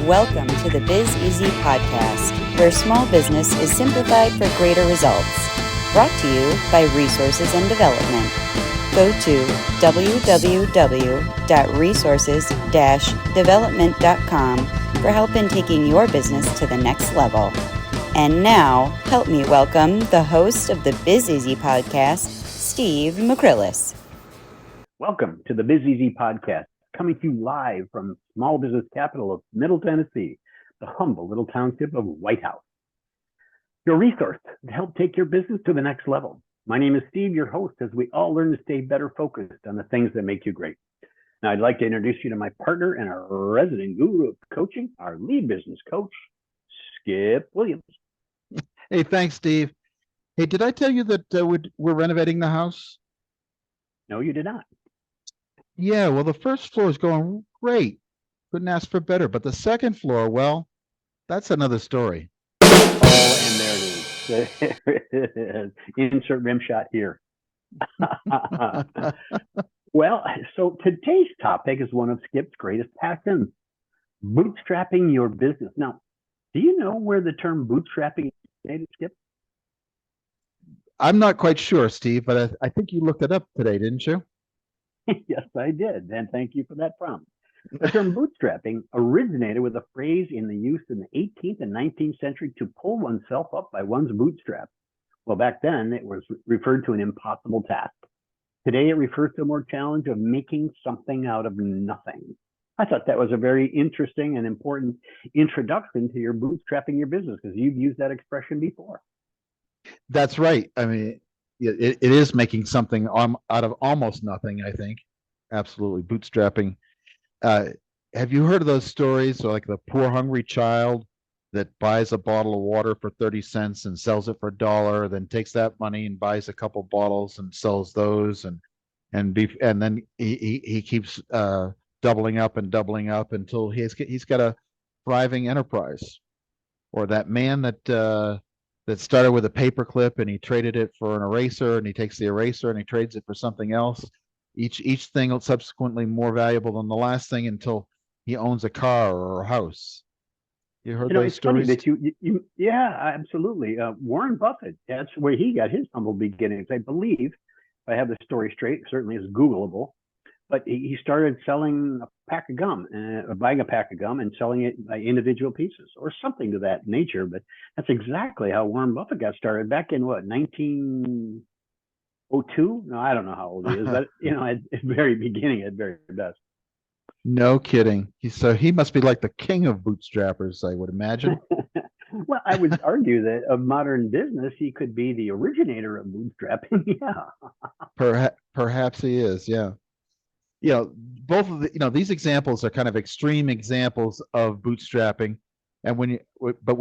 Welcome to the Biz Easy podcast, where small business is simplified for greater results. Brought to you by Resources and Development. Go to www.resources-development.com for help in taking your business to the next level. And now, help me welcome the host of the Biz Easy podcast, Steve McCrillis. Welcome to the Biz Easy podcast, coming to you live from small business capital of Middle Tennessee, the humble little township of White House. Your resource to help take your business to the next level. My name is Steve, your host, as we all learn to stay better focused on the things that make you great. Now, I'd like to introduce you to my partner and our resident guru of coaching, our lead business coach, Skip Williams. Hey, thanks, Steve. Hey, did I tell you that we're renovating the house? No, you did not. Yeah, well, the first floor is going great. Couldn't ask for better. But the second floor, well, that's another story. Oh, and there it is. There it is. Insert rim shot here. Well, so today's topic is one of Skip's greatest passions, bootstrapping your business. Now, do you know where the term bootstrapping is, Skip? I'm not quite sure, Steve, but I think you looked it up today, didn't you? Yes, I did, and thank you for that prompt. The term bootstrapping originated with a phrase in the use in the 18th and 19th century to pull oneself up by one's bootstraps. Well, back then, it was referred to an impossible task. Today, it refers to a more challenge of making something out of nothing. I thought that was a very interesting and important introduction to your bootstrapping your business, because you've used that expression before. That's right. I mean, it is making something out of almost nothing, I think. Absolutely. Bootstrapping. Have you heard of those stories, like the poor hungry child that buys a bottle of water for 30 cents and sells it for $1, then takes that money and buys a couple bottles and sells those, and then he keeps doubling up until he's got a thriving enterprise? Or that man that started with a paperclip and he traded it for an eraser, and he takes the eraser and he trades it for something else. Each thing subsequently more valuable than the last thing until he owns a car or a house. You heard those it's stories? funny that you yeah, absolutely. Warren Buffett, that's where he got his humble beginnings. I believe, if I have the story straight, certainly is Googleable, but he started selling a pack of gum, buying a pack of gum and selling it by individual pieces or something to that nature. But that's exactly how Warren Buffett got started back in 1902? No, I don't know how old he is, but at the very beginning, at very best. No kidding. He must be like the king of bootstrappers, I would imagine. Well, I would argue that of modern business, he could be the originator of bootstrapping. Yeah. Perhaps he is. Yeah. Both of these examples are kind of extreme examples of bootstrapping, and when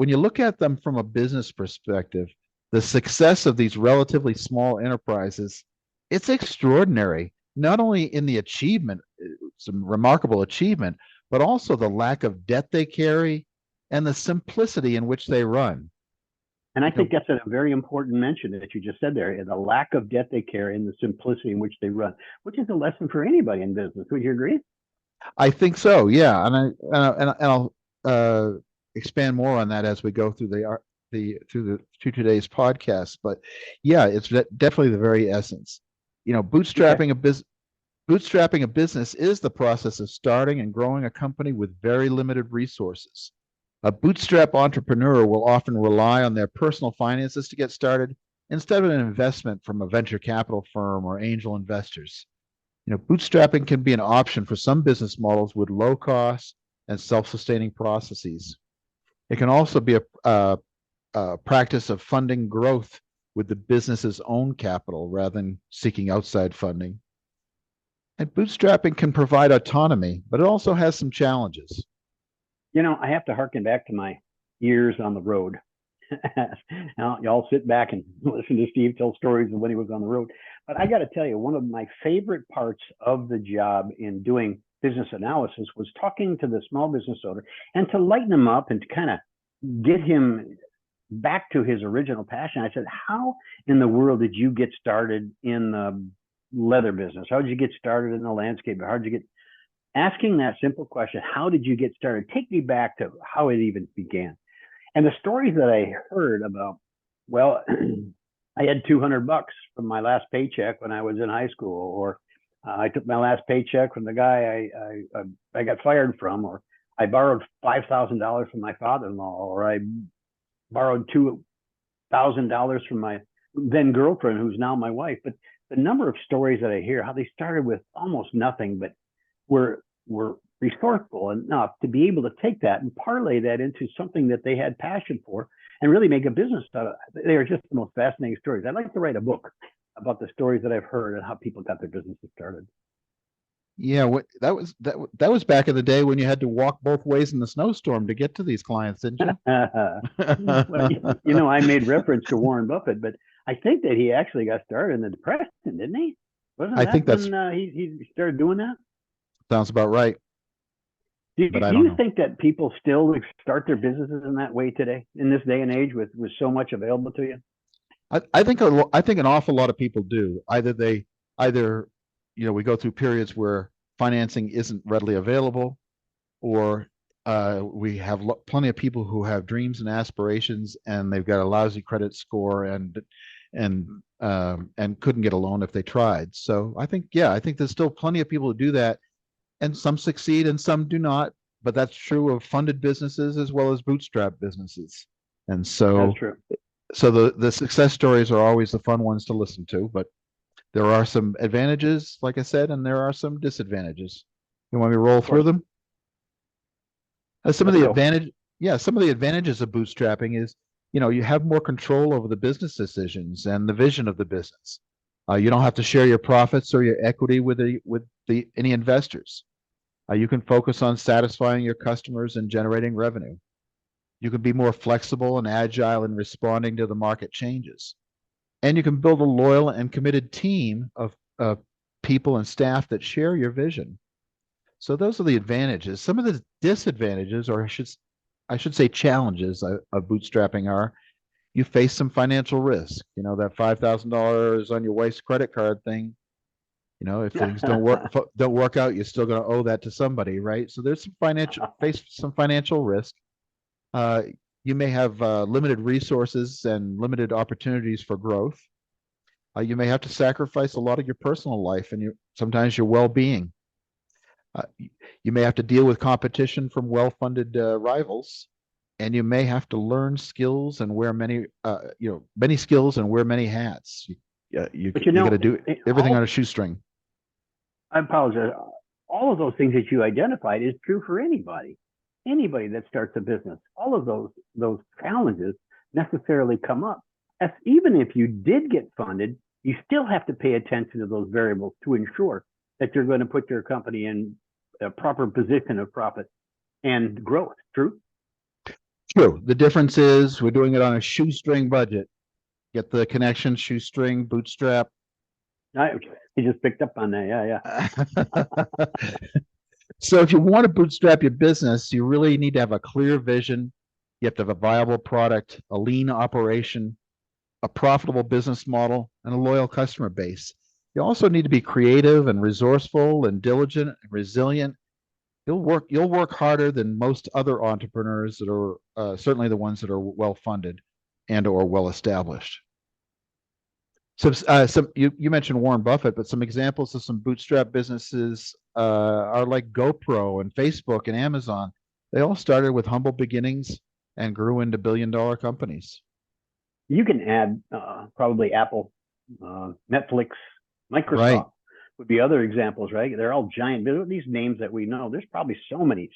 you look at them from a business perspective, the success of these relatively small enterprises, it's extraordinary. Not only in the achievement, some remarkable achievement, but also the lack of debt they carry and the simplicity in which they run. And I think that's a very important mention that you just said there, the lack of debt they carry and the simplicity in which they run, which is a lesson for anybody in business. Would you agree? I think so, yeah. And I'll expand more on that as we go through through today's podcast. But yeah, it's definitely the very essence. Bootstrapping a business is the process of starting and growing a company with very limited resources. A bootstrap entrepreneur will often rely on their personal finances to get started instead of an investment from a venture capital firm or angel investors. Bootstrapping can be an option for some business models with low costs and self-sustaining processes. It can also be a practice of funding growth with the business's own capital rather than seeking outside funding. And bootstrapping can provide autonomy, but it also has some challenges. I have to harken back to my years on the road. Now, y'all sit back and listen to Steve tell stories of when he was on the road. But I got to tell you, one of my favorite parts of the job in doing business analysis was talking to the small business owner and to lighten him up and to kind of get him back to his original passion. I said, how in the world did you get started in the leather business? How did you get started in the landscape? How did you get asking that simple question, how did you get started? Take me back to how it even began. And the stories that I heard about, well, I had $200 from my last paycheck when I was in high school, or I took my last paycheck from the guy I got fired from, or I borrowed $5,000 from my father-in-law, or I borrowed $2,000 from my then girlfriend, who's now my wife. But the number of stories that I hear, how they started with almost nothing, but were resourceful enough to be able to take that and parlay that into something that they had passion for and really make a business out of it. They are just the most fascinating stories. I'd like to write a book about the stories that I've heard and how people got their businesses started. Yeah, that was back in the day when you had to walk both ways in the snowstorm to get to these clients, didn't you? Well, I made reference to Warren Buffett, but I think that he actually got started in the Depression, didn't he? Wasn't I that think that's when he started doing that? sounds about right, but I Do don't you know. think that people still start their businesses in that way today, in this day and age, with so much available to you? I think an awful lot of people do. Either we go through periods where financing isn't readily available, or we have plenty of people who have dreams and aspirations, and they've got a lousy credit score and couldn't get a loan if they tried. So I think there's still plenty of people who do that, and some succeed and some do not. But that's true of funded businesses as well as bootstrap businesses. And That's so true. the success stories are always the fun ones to listen to, but there are some advantages, like I said, and there are some disadvantages. You want me to roll Of through course. them? Some of Let's the go. advantage, yeah, some of the advantages of bootstrapping is, you have more control over the business decisions and the vision of the business. You don't have to share your profits or your equity with any investors. You can focus on satisfying your customers and generating revenue. You can be more flexible and agile in responding to the market changes. And you can build a loyal and committed team of people and staff that share your vision. So those are the advantages. Some of the disadvantages, or I should say challenges of bootstrapping are you face some financial risk. That $5,000 on your wife's credit card thing. If things don't work out, you're still going to owe that to somebody, right? So there's some financial risk. Uh, you may have limited resources and limited opportunities for growth. You may have to sacrifice a lot of your personal life and sometimes your well-being. You may have to deal with competition from well-funded rivals, and you may have to learn skills and wear many skills and wear many hats. You But got to do everything on a shoestring. I apologize. All of those things that you identified is true for anybody that starts a business. All of those challenges necessarily come up. Even if you did get funded, you still have to pay attention to those variables to ensure that you're going to put your company in a proper position of profit and growth. True? True. The difference is we're doing it on a shoestring budget. Get the connection, shoestring, bootstrap. You just picked up on that. Yeah. So if you want to bootstrap your business, you really need to have a clear vision. You have to have a viable product, a lean operation, a profitable business model, and a loyal customer base. You also need to be creative and resourceful and diligent and resilient. You'll work harder than most other entrepreneurs that are certainly the ones that are well funded and or well established. So you mentioned Warren Buffett, but some examples of some bootstrap businesses are like GoPro and Facebook and Amazon. They all started with humble beginnings and grew into billion-dollar companies. You can add probably Apple, Netflix, Microsoft. Right. Would be other examples, right? They're all giant. These names that we know. There's probably so many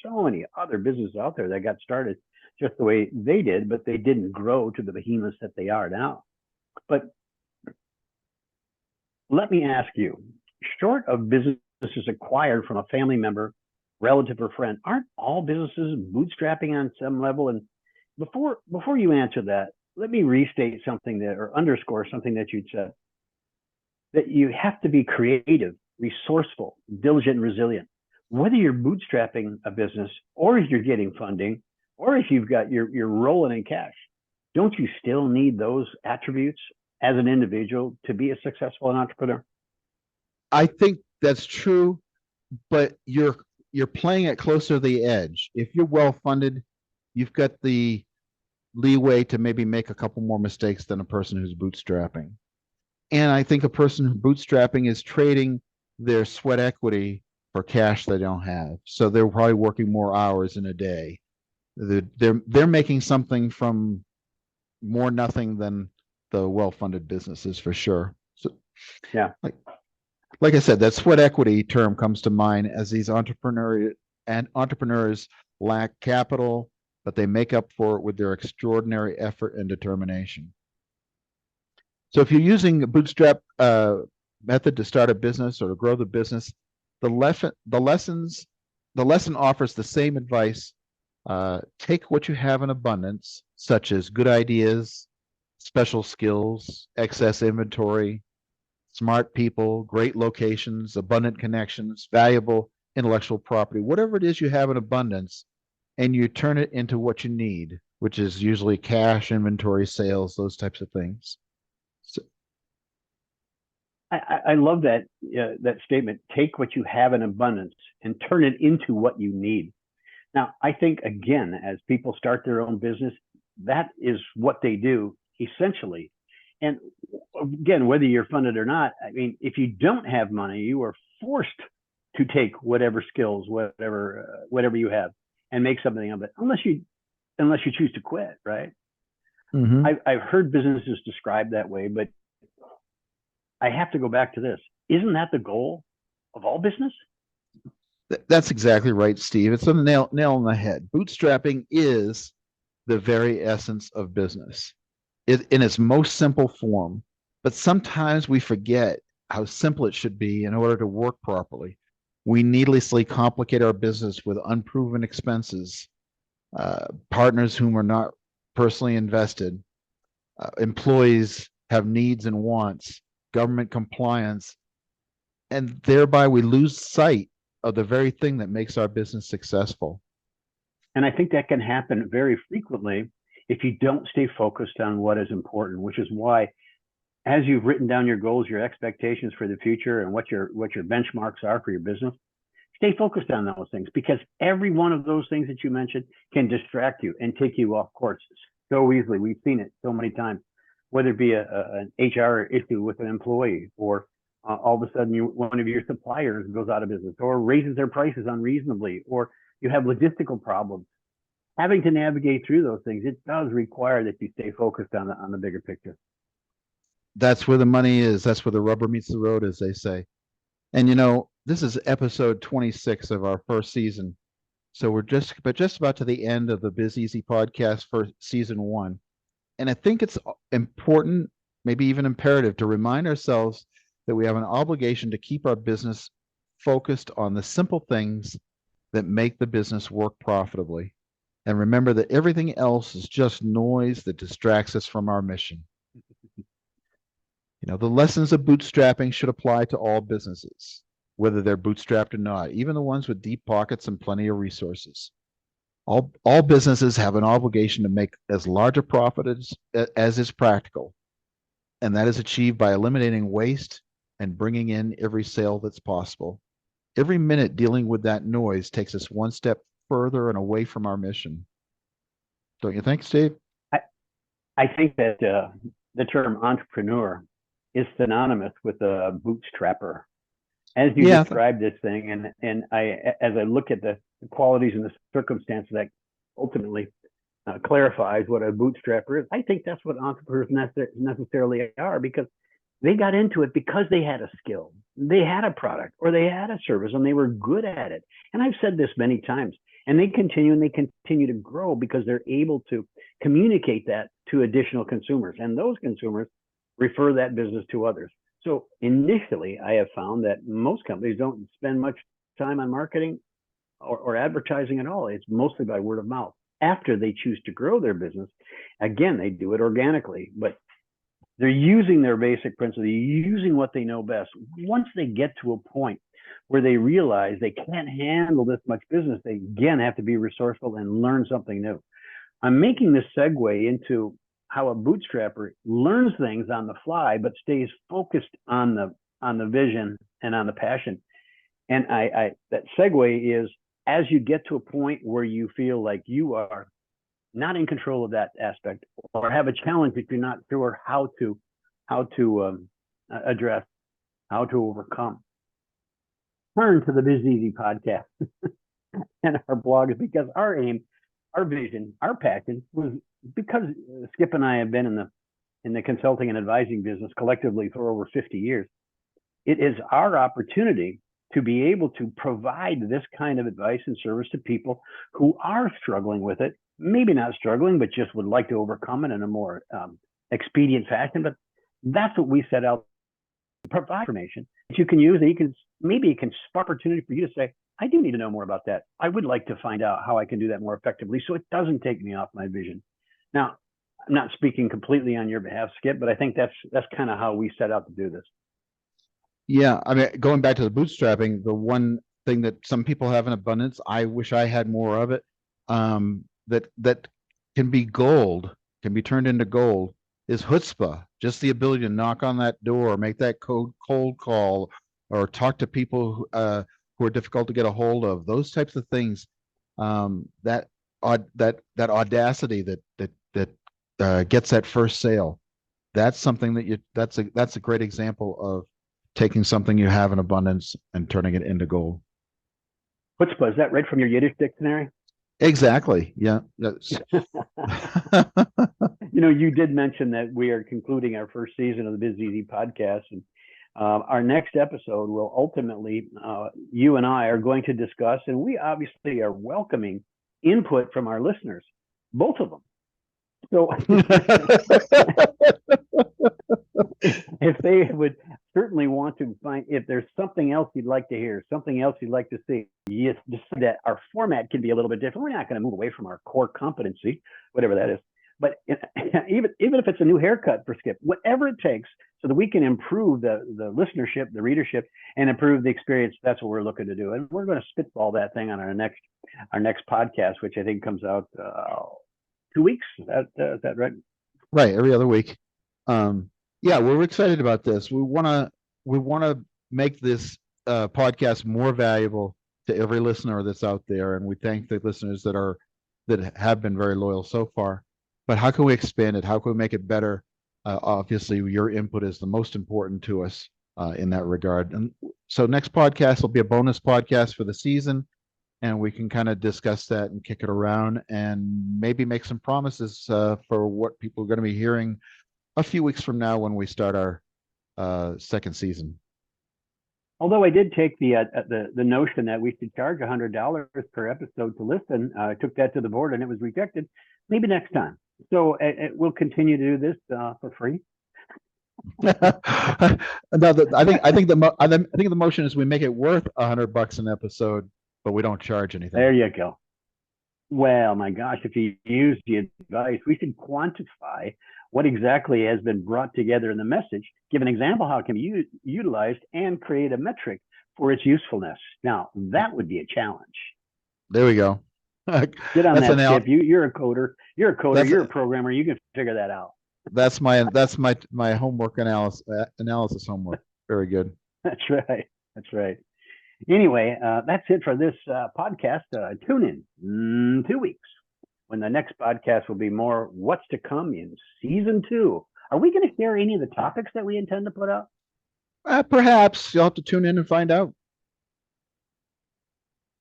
other businesses out there that got started just the way they did, but they didn't grow to the behemoths that they are now. But let me ask you, short of businesses acquired from a family member, relative, or friend, aren't all businesses bootstrapping on some level? And before you answer that, let me restate something or underscore something that you said. That you have to be creative, resourceful, diligent, and resilient. Whether you're bootstrapping a business, or if you're getting funding, or if you're rolling in cash, don't you still need those attributes as an individual to be a successful entrepreneur? I think that's true, but you're playing it closer to the edge. If you're well funded, you've got the leeway to maybe make a couple more mistakes than a person who's bootstrapping. And I think a person who's bootstrapping is trading their sweat equity for cash they don't have. So they're probably working more hours in a day. They're making something from more nothing than the well-funded businesses for sure. So Yeah. like I said, that sweat equity term comes to mind as these entrepreneurs lack capital, but they make up for it with their extraordinary effort and determination. So if you're using a bootstrap method to start a business or to grow the business, the lesson offers the same advice. Take what you have in abundance, such as good ideas, special skills, excess inventory, smart people, great locations, abundant connections, valuable intellectual property, whatever it is you have in abundance, and you turn it into what you need, which is usually cash, inventory, sales, those types of things. So, I love that statement. Take what you have in abundance and turn it into what you need. Now, I think, again, as people start their own business, that is what they do essentially. And again, whether you're funded or not, I mean, if you don't have money, you are forced to take whatever skills, whatever you have, and make something of it, unless you choose to quit, right? mm-hmm. I've heard businesses described that way, but I have to go back to this. Isn't that the goal of all business? That's exactly right, Steve. It's a nail on the head. Bootstrapping is the very essence of business in its most simple form. But sometimes we forget how simple it should be in order to work properly. We needlessly complicate our business with unproven expenses, partners whom are not personally invested, employees have needs and wants, government compliance, and thereby we lose sight of the very thing that makes our business successful. And I think that can happen very frequently if you don't stay focused on what is important, which is why, as you've written down your goals, your expectations for the future, and what your benchmarks are for your business, stay focused on those things, because every one of those things that you mentioned can distract you and take you off course so easily. We've seen it so many times, whether it be an HR issue with an employee, or all of a sudden one of your suppliers goes out of business or raises their prices unreasonably, or you have logistical problems. Having to navigate through those things, it does require that you stay focused on the bigger picture. That's where the money is. That's where the rubber meets the road, as they say. And this is episode 26 of our first season. So we're just about to the end of the Biz Easy podcast for season 1. And I think it's important, maybe even imperative, to remind ourselves that we have an obligation to keep our business focused on the simple things that make the business work profitably. And remember that everything else is just noise that distracts us from our mission. The lessons of bootstrapping should apply to all businesses, whether they're bootstrapped or not, even the ones with deep pockets and plenty of resources. All businesses have an obligation to make as large a profit as is practical, and that is achieved by eliminating waste and bringing in every sale that's possible. Every minute dealing with that noise takes us one step further and away from our mission. Don't you think, Steve? I think that the term entrepreneur is synonymous with a bootstrapper. As you describe this thing, and as I look at the qualities and the circumstances that ultimately clarifies what a bootstrapper is, I think that's what entrepreneurs necessarily are, because they got into it because they had a skill, they had a product, or they had a service, and they were good at it. And I've said this many times, and they continue to grow because they're able to communicate that to additional consumers, and those consumers refer that business to others. So initially, I have found that most companies don't spend much time on marketing or advertising at all. It's mostly by word of mouth. After they choose to grow their business, again, they do it organically, but they're using their basic principle, using what they know best. Once they get to a point where they realize they can't handle this much business, they again have to be resourceful and learn something new. I'm making this segue into how a bootstrapper learns things on the fly, but stays focused on the vision and on the passion. And that segue is, as you get to a point where you feel like you are not in control of that aspect, or have a challenge that you're not sure how to address, how to overcome, turn to the Biz Easy podcast and our blog, because our aim, our vision, our passion was, because Skip and I have been in the consulting and advising business collectively for over 50 years. It is our opportunity to be able to provide this kind of advice and service to people who are struggling with it, maybe not struggling, but just would like to overcome it in a more expedient fashion. But that's what we set out to provide information that you can use, that maybe it can spark opportunity for you to say, I do need to know more about that. I would like to find out how I can do that more effectively, so it doesn't take me off my vision. Now, I'm not speaking completely on your behalf, Skip, but I think that's kind of how we set out to do this. Yeah, I mean, going back to the bootstrapping, the one thing that some people have in abundance, I wish I had more of it, that can be gold, can be turned into gold, is chutzpah. Just the ability to knock on that door, make that cold call, or talk to people who are difficult to get a hold of. Those types of things, that audacity that gets that first sale. That's something that's a great example of taking something you have in abundance and turning it into gold. Chutzpah, is that right from your Yiddish dictionary? Exactly. Yeah. You did mention that we are concluding our first season of the Biz Easy podcast, and our next episode will ultimately, you and I are going to discuss, and we obviously are welcoming input from our listeners, both of them. So if they would certainly want to find, if there's something else you'd like to hear, something else you'd like to see, yes, just that our format can be a little bit different. We're not going to move away from our core competency, whatever that is. But even if it's a new haircut for Skip, whatever it takes, so that we can improve the listenership, the readership, and improve the experience, that's what we're looking to do. And we're going to spitball that thing on our next podcast, which I think comes out 2 weeks. Is that right? Right, every other week. Yeah, we're excited about this. We want to make this podcast more valuable to every listener that's out there, and we thank the listeners that have been very loyal so far. But how can we expand it? How can we make it better? Obviously, your input is the most important to us in that regard. And so, next podcast will be a bonus podcast for the season, and we can kind of discuss that and kick it around, and maybe make some promises for what people are going to be hearing a few weeks from now when we start our second season. Although I did take the notion that we should charge $100 per episode to listen, I took that to the board and it was rejected. Maybe next time. So we'll continue to do this for free. No, I think the motion is we make it worth $100 an episode, but we don't charge anything. There you go. Well, my gosh, if you use the advice, we should quantify what exactly has been brought together in the message, give an example how it can be utilized, and create a metric for its usefulness. Now, that would be a challenge. There we go. Get on that, Skip. You're a coder. You're a programmer. You can figure that out. That's my homework analysis homework. Very good. That's right. Anyway, that's it for this podcast. Tune in 2 weeks when the next podcast will be more what's to come in season 2. Are we going to share any of the topics that we intend to put out? Perhaps. You'll have to tune in and find out.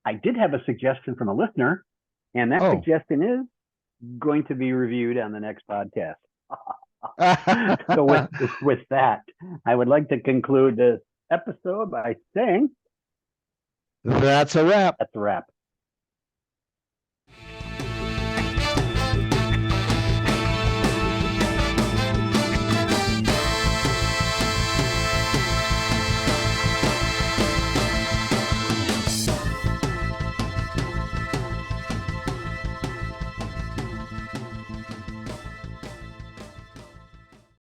I did have a suggestion from a listener, and that suggestion is going to be reviewed on the next podcast. So with that, I would like to conclude this episode by saying, that's a wrap. That's a wrap.